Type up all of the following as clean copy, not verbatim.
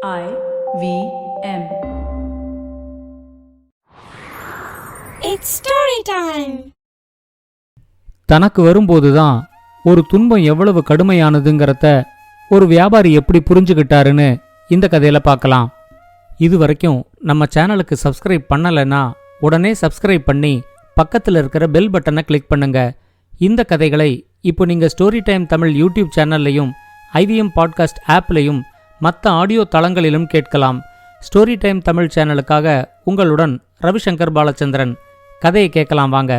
IVM. It's story time. தனக்கு வரும்போதுதான் ஒரு துன்பம் எவ்வளவு கடுமையானதுங்கிறத ஒரு வியாபாரி எப்படி புரிஞ்சுக்கிட்டாருன்னு இந்த கதையில பார்க்கலாம். இது வரைக்கும் நம்ம சேனலுக்கு சப்ஸ்கிரைப் பண்ணலைன்னா உடனே சப்ஸ்கிரைப் பண்ணி பக்கத்தில் இருக்கிற பெல் பட்டனை கிளிக் பண்ணுங்க. இந்த கதைகளை இப்போ நீங்க ஸ்டோரி டைம் தமிழ் யூடியூப் சேனல்லையும் IVM பாட்காஸ்ட் ஆப்லையும் மற்ற ஆடியோ தளங்களிலும் கேட்கலாம். ஸ்டோரி டைம் தமிழ் சேனலுக்காக உங்களுடன் ரவிசங்கர் பாலச்சந்திரன். கதையை கேட்கலாம் வாங்க.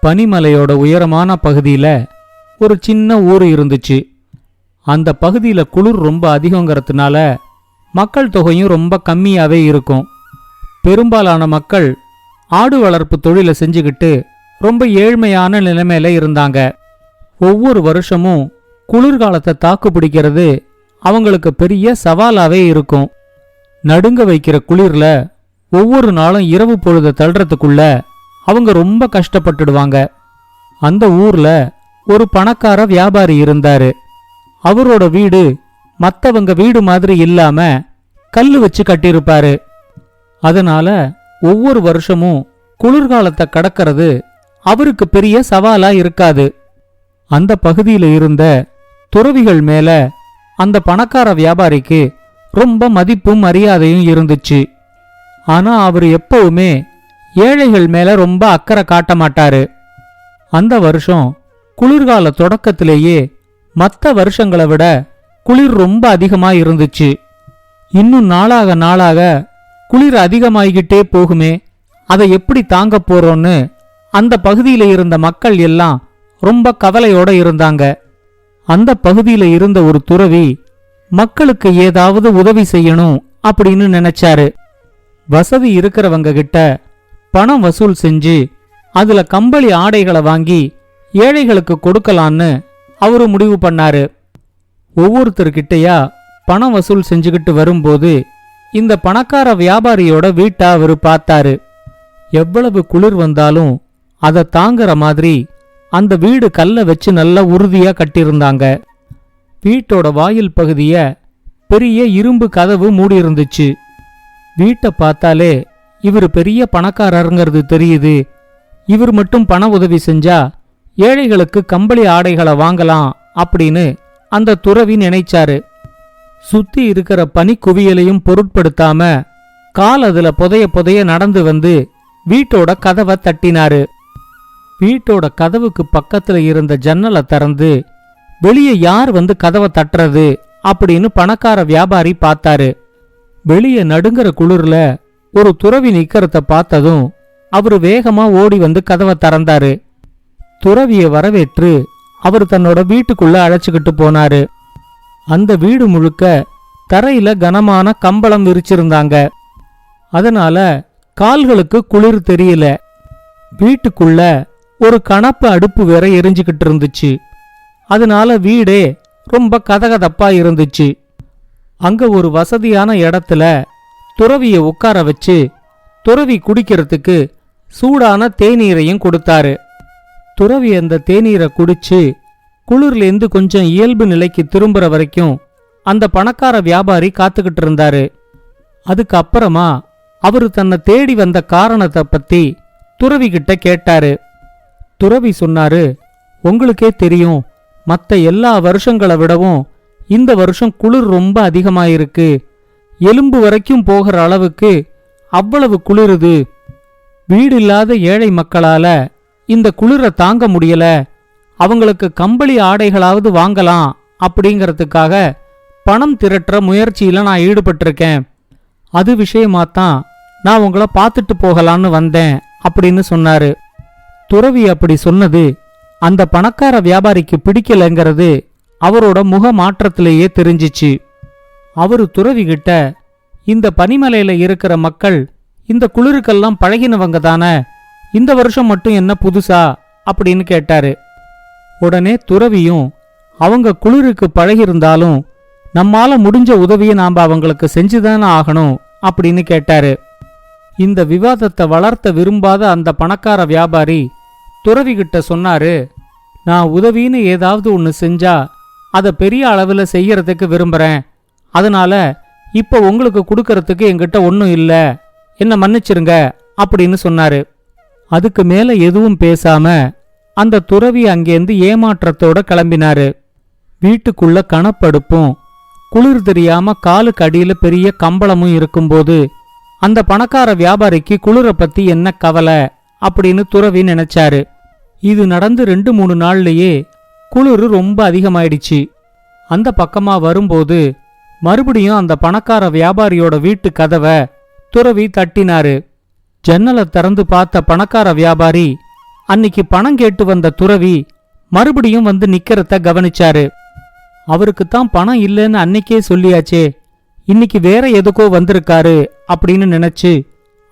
பனிமலையோட உயரமான பகுதியில் ஒரு சின்ன ஊர் இருந்துச்சு. அந்த பகுதியில் குளிர் ரொம்ப அதிகங்கிறதுனால மக்கள் தொகையும் ரொம்ப கம்மியாகவே இருக்கும். பெரும்பாலான மக்கள் ஆடு வளர்ப்பு தொழிலை செஞ்சுக்கிட்டு ரொம்ப ஏழ்மையான நிலைமையில இருந்தாங்க. ஒவ்வொரு வருஷமும் குளிர்காலத்தை தாக்கு பிடிக்கிறது அவங்களுக்கு பெரிய சவாலாவே இருக்கும். நடுங்க வைக்கிற குளிர்ல ஒவ்வொரு நாளும் இரவு பொழுத தள்ளுறதுக்குள்ள அவங்க ரொம்ப கஷ்டப்பட்டுடுவாங்க. அந்த ஊர்ல ஒரு பணக்கார வியாபாரி இருந்தாரு. அவரோட வீடு மத்தவங்க வீடு மாதிரி இல்லாம கல்லு வச்சு கட்டியிருப்பாரு. அதனால ஒவ்வொரு வருஷமும் குளிர்காலத்தை கடக்கிறது அவருக்கு பெரிய சவாலா இருக்காது. அந்த பகுதியில இருந்த துறவிகள் மேல அந்த பணக்கார வியாபாரிக்கு ரொம்ப மதிப்பும் மரியாதையும் இருந்துச்சு. ஆனா அவர் எப்பவுமே ஏழைகள் மேல ரொம்ப அக்கறை காட்ட மாட்டாரு. அந்த வருஷம் குளிர்கால தொடக்கத்திலேயே மற்ற வருஷங்களை விட குளிர் ரொம்ப அதிகமா இருந்துச்சு. இன்னும் நாளாக நாளாக குளிர் அதிகமாகிக்கிட்டே போகுமே, அதை எப்படி தாங்க போறோன்னு அந்த பகுதியில இருந்த மக்கள் எல்லாம் ரொம்ப கவலையோட இருந்தாங்க. அந்த பகுதியில இருந்த ஒரு துறவி மக்களுக்கு ஏதாவது உதவி செய்யணும் அப்படின்னு நினைச்சாரு. வசதி இருக்கிறவங்க கிட்ட பணம் வசூல் செஞ்சு அதுல கம்பளி ஆடைகளை வாங்கி ஏழைகளுக்கு கொடுக்கலான்னு அவரு முடிவு பண்ணாரு. ஒவ்வொருத்தர்கிட்டயா பணம் வசூல் செஞ்சுக்கிட்டு வரும்போது இந்த பணக்கார வியாபாரியோட வீட்டை அவரு பார்த்தாரு. எவ்வளவு குளிர் வந்தாலும் அதை தாங்குற மாதிரி அந்த வீடு கல்ல வச்சு நல்லா உறுதியா கட்டியிருந்தாங்க. வீட்டோட வாயில் பகுதிய பெரிய இரும்பு கதவு மூடி இருந்துச்சு. வீட்டை பார்த்தாலே இவர் பெரிய பணக்காரருங்கிறது தெரியுது. இவர் மட்டும் பண உதவி செஞ்சா ஏழைகளுக்கு கம்பளி ஆடைகளை வாங்கலாம் அப்படின்னு அந்த துறவி நினைச்சாரு. சுத்தி இருக்கிற பனி குவியலையும் பொருட்படுத்தாம கால் அதுல புதைய புதைய நடந்து வந்து வீட்டோட கதவை தட்டினாரு. வீட்டோட கதவுக்கு பக்கத்துல இருந்த ஜன்னலை திறந்து வெளியே யார் வந்து கதவை தட்டுறது அப்படின்னு பணக்கார வியாபாரி பார்த்தாரு. வெளியே நடுங்கிற குளிர்ல ஒரு துறவி நிக்கிறத பார்த்ததும் அவரு வேகமா ஓடி வந்து கதவை திறந்தாரு. துறவிய வரவேற்று அவர் தன்னோட வீட்டுக்குள்ள அழைச்சுக்கிட்டு போனாரு. அந்த வீடு முழுக்க தரையில கனமான கம்பளம் விரிச்சிருந்தாங்க. அதனால கால்களுக்கு குளிர் தெரியல. வீட்டுக்குள்ள ஒரு கணப்பு அடுப்பு வேற எரிஞ்சுக்கிட்டு இருந்துச்சு. அதனால வீடே ரொம்ப கதகதப்பா இருந்துச்சு. அங்க ஒரு வசதியான இடத்துல துறவிய உட்கார வச்சு துறவி குடிக்கிறதுக்கு சூடான தேநீரையும் கொடுத்தாரு. துறவி அந்த தேநீரை குடிச்சு குளிர்லேருந்து கொஞ்சம் இயல்பு நிலைக்கு திரும்புற வரைக்கும் அந்த பணக்கார வியாபாரி காத்துக்கிட்டு இருந்தாரு. அதுக்கப்புறமா அவரு தன்னை தேடி வந்த காரணத்தை பத்தி துறவி கிட்ட கேட்டாரு. துறவி சொன்னாரு, உங்களுக்கே தெரியும், மற்ற எல்லா வருஷங்களை விடவும் இந்த வருஷம் குளிர் ரொம்ப அதிகமாயிருக்கு. எலும்பு வரைக்கும் போகிற அளவுக்கு அவ்வளவு குளிருது. வீடில்லாத ஏழை மக்களால இந்த குளிரை தாங்க முடியல. அவங்களுக்கு கம்பளி ஆடைகளாவது வாங்கலாம் அப்படிங்கறதுக்காக பணம் திரட்டுற முயற்சியில நான் ஈடுபட்டிருக்கேன். அது விஷயமாத்தான் நான் உங்களை பார்த்துட்டு போகலான்னு வந்தேன் அப்படின்னு சொன்னாரு. துறவி அப்படி சொன்னது அந்த பணக்கார வியாபாரிக்கு பிடிக்கலங்கிறது அவரோட முக மாற்றத்திலேயே தெரிஞ்சிச்சு. அவரு துறவி கிட்ட, இந்த பனிமலையில இருக்கிற மக்கள் இந்த குளிருக்கெல்லாம் பழகினவங்க தானே, இந்த வருஷம் மட்டும் என்ன புதுசா அப்படின்னு கேட்டாரு. உடனே துறவியும், அவங்க குளிருக்கு பழகிருந்தாலும் நம்மால முடிஞ்ச உதவியை நாம அவங்களுக்கு செஞ்சுதானே ஆகணும் அப்படின்னு கேட்டாரு. இந்த விவாதத்தை வளர்த்த விரும்பாத அந்த பணக்கார வியாபாரி துறவி கிட்ட சொன்னாரு, நான் உதவின்னு ஏதாவது ஒன்று செஞ்சா அதை பெரிய அளவில் செய்யறதுக்கு விரும்புறேன். அதனால இப்போ உங்களுக்கு கொடுக்கறதுக்கு என்கிட்ட ஒன்றும் இல்லை, என்ன மன்னிச்சிருங்க அப்படின்னு சொன்னாரு. அதுக்கு மேல எதுவும் பேசாம அந்த துறவி அங்கேருந்து ஏமாற்றத்தோட கிளம்பினாரு. வீட்டுக்குள்ள கணப்படுப்பும் குளிர் தெரியாம காலுக்கு அடியில பெரிய கம்பளமும் இருக்கும்போது அந்த பணக்கார வியாபாரிக்கு குளிரை பத்தி என்ன கவலை அப்படின்னு துறவி நினைச்சாரு. இது நடந்து 2-3 நாள்லயே குளிர் ரொம்ப அதிகமாயிடுச்சு. அந்த பக்கமா வரும்போது மறுபடியும் அந்த பணக்கார வியாபாரியோட வீட்டு கதவை துறவி தட்டினாரு. ஜன்னலை திறந்து பார்த்த பணக்கார வியாபாரி அன்னிக்கு பணம் கேட்டு வந்த துறவி மறுபடியும் வந்து நிக்கிறத கவனிச்சாரு. அவருக்குத்தான் பணம் இல்லைன்னு அன்னைக்கே சொல்லியாச்சே, இன்னைக்கு வேற எதுக்கோ வந்திருக்காரு அப்படின்னு நினைச்சு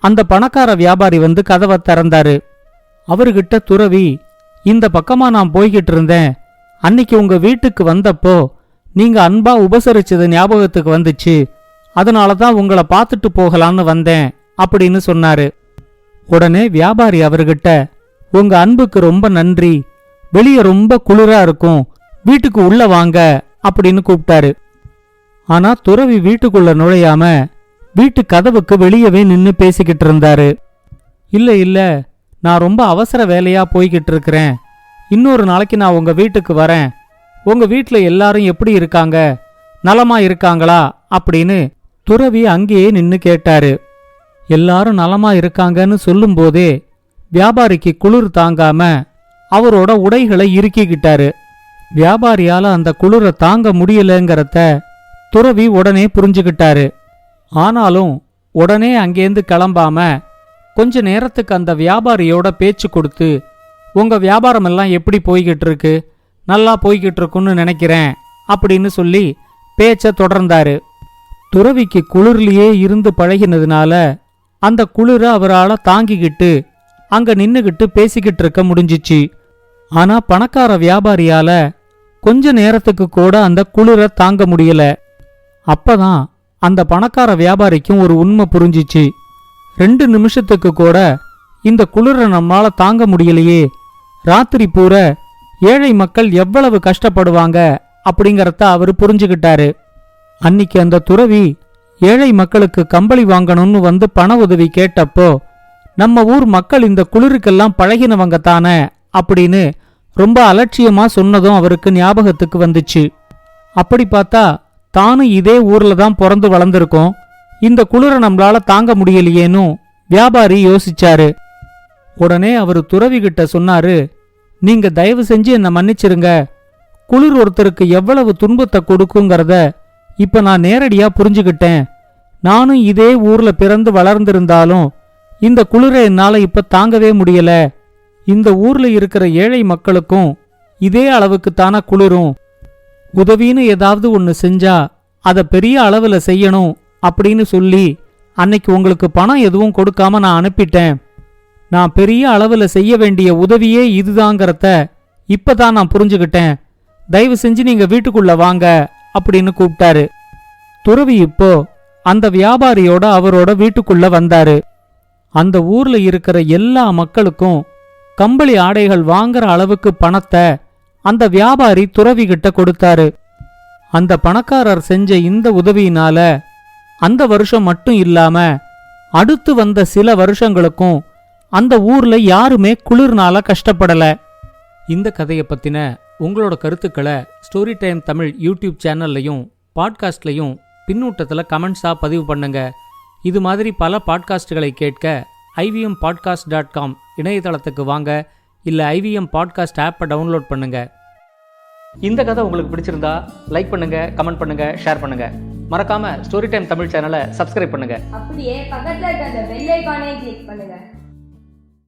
அந்த பணக்கார வியாபாரி வந்து கதவை திறந்தாரு. அவர்கிட்ட துறவி, இந்த பக்கமா நான் போய்கிட்டு இருந்தேன், அன்னைக்கு உங்க வீட்டுக்கு வந்தப்போ நீங்க அன்பா உபசரிச்சது ஞாபகத்துக்கு வந்துச்சு, அதனாலதான் உங்களை பார்த்துட்டு போகலான்னு வந்தேன் அப்படின்னு சொன்னாரு. உடனே வியாபாரி அவர்கிட்ட, உங்க அன்புக்கு ரொம்ப நன்றி, வெளியே ரொம்ப குளிரா இருக்கும், வீட்டுக்கு உள்ள வாங்க அப்படின்னு கூப்பிட்டாரு. ஆனா துறவி வீட்டுக்குள்ள நுழையாம வீட்டு கதவுக்கு வெளியவே நின்னு பேசிக்கிட்டு இருந்தாரு. இல்ல இல்ல, நான் ரொம்ப அவசர வேலையா போய்கிட்டு இருக்கிறேன், இன்னொரு நாளைக்கு நான் உங்க வீட்டுக்கு வரேன், உங்க வீட்டுல எல்லாரும் எப்படி இருக்காங்க, நலமா இருக்காங்களா அப்படின்னு துறவி அங்கேயே நின்னு கேட்டாரு. எல்லாரும் நலமா இருக்காங்கன்னு சொல்லும் போதே வியாபாரிக்கு குளிர் தாங்காம அவரோட உடைகளை இறுக்கிக்கிட்டாரு. வியாபாரியால அந்த குளிரை தாங்க முடியலங்கிறத துறவி உடனே புரிஞ்சுக்கிட்டாரு. ஆனாலும் உடனே அங்கேருந்து கிளம்பாம கொஞ்ச நேரத்துக்கு அந்த வியாபாரியோட பேச்சு கொடுத்து, உங்க வியாபாரம் எல்லாம் எப்படி போய்கிட்டு இருக்கு, நல்லா போய்கிட்டு இருக்குன்னு நினைக்கிறேன் அப்படின்னு சொல்லி பேச்ச தொடர்ந்தாரு. துறவிக்கு குளிர்லயே இருந்து பழகினதுனால அந்த குளிரை அவரால் தாங்கிக்கிட்டு அங்க நின்னுகிட்டு பேசிக்கிட்டு இருக்க முடிஞ்சிச்சு. ஆனா பணக்கார வியாபாரியால கொஞ்ச நேரத்துக்கு கூட அந்த குளிரை தாங்க முடியல. அப்பதான் அந்த பணக்கார வியாபாரிக்கும் ஒரு உண்மை புரிஞ்சிச்சு. 2 நிமிஷத்துக்கு கூட இந்த குளிரை நம்மால தாங்க முடியலையே, ராத்திரி பூரா ஏழை மக்கள் எவ்வளவு கஷ்டப்படுவாங்க அப்படிங்கறத அவரு புரிஞ்சுக்கிட்டாரு. அன்னிக்கு அந்த துறவி ஏழை மக்களுக்கு கம்பளி வாங்கணும்னு வந்து பண உதவி கேட்டப்போ, நம்ம ஊர் மக்கள் இந்த குளிருக்கெல்லாம் பழகினவங்க தானே அப்படின்னு ரொம்ப அலட்சியமா சொன்னதும் அவருக்கு ஞாபகத்துக்கு வந்துச்சு. அப்படி பார்த்தா தானும் இதே ஊர்ல தான் பிறந்து வளர்ந்துருக்கோம், இந்த குளிரை நம்மளால தாங்க முடியலையேன்னு வியாபாரி யோசிச்சாரு. உடனே அவரு துறவி கிட்ட சொன்னாரு, நீங்க தயவு செஞ்சு என்ன மன்னிச்சிருங்க, குளிர் ஒருத்தருக்கு எவ்வளவு துன்பத்தை கொடுக்குங்கிறத இப்ப நான் நேரடியா புரிஞ்சுக்கிட்டேன். நானும் இதே ஊர்ல பிறந்து வளர்ந்திருந்தாலும் இந்த குளிரை என்னால இப்ப தாங்கவே முடியல. இந்த ஊர்ல இருக்கிற ஏழை மக்களுக்கும் இதே அளவுக்கு தானே குளிரும், உதவின்னு ஏதாவது ஒன்னு செஞ்சா அத பெரிய அளவுல செய்யணும் அப்படின்னு சொல்லி அன்னைக்கு உங்களுக்கு பணம் எதுவும் கொடுக்காம நான் அனுப்பிட்டேன். நான் பெரிய அளவுல செய்ய வேண்டிய உதவியே இதுதாங்கிறத இப்பதான் நான் புரிஞ்சுக்கிட்டேன், தயவு செஞ்சு நீங்க வீட்டுக்குள்ள வாங்க அப்படின்னு கூப்பிட்டாரு. துறவி இப்போ அந்த வியாபாரியோட அவரோட வீட்டுக்குள்ள வந்தாரு. அந்த ஊர்ல இருக்கிற எல்லா மக்களுக்கும் கம்பளி ஆடைகள் வாங்குற அளவுக்கு பணத்தை அந்த வியாபாரி துறவி கிட்ட கொடுத்தாரு. அந்த பணக்காரர் செஞ்ச இந்த உதவியினால அந்த வருஷம் மட்டும் இல்லாம அடுத்து வந்த சில வருஷங்களுக்கும் அந்த ஊர்ல யாருமே குளிர்னால கஷ்டப்படல. இந்த கதையை பத்தின உங்களோட கருத்துக்களை ஸ்டோரி டைம் தமிழ் யூடியூப் சேனல்லையும் பாட்காஸ்ட்லையும் பின்னூட்டத்துல கமெண்ட்ஸா பதிவு பண்ணுங்க. இது மாதிரி பல பாட்காஸ்டுகளை கேட்க ivmpodcast.com இணையதளத்துக்கு வாங்க, இல்ல IVM பாட்காஸ்ட் ஆப்பை டவுன்லோட் பண்ணுங்க. இந்த கதை உங்களுக்கு பிடிச்சிருந்தா லைக் பண்ணுங்க, கமெண்ட் பண்ணுங்க, ஷேர் பண்ணுங்க. மறக்காம ஸ்டோரி டைம் தமிழ் சேனலை சப்ஸ்கிரைப் பண்ணுங்க. அப்படியே பக்கத்துல இருக்க அந்த பெல் ஐகானை கிளிக் பண்ணுங்க.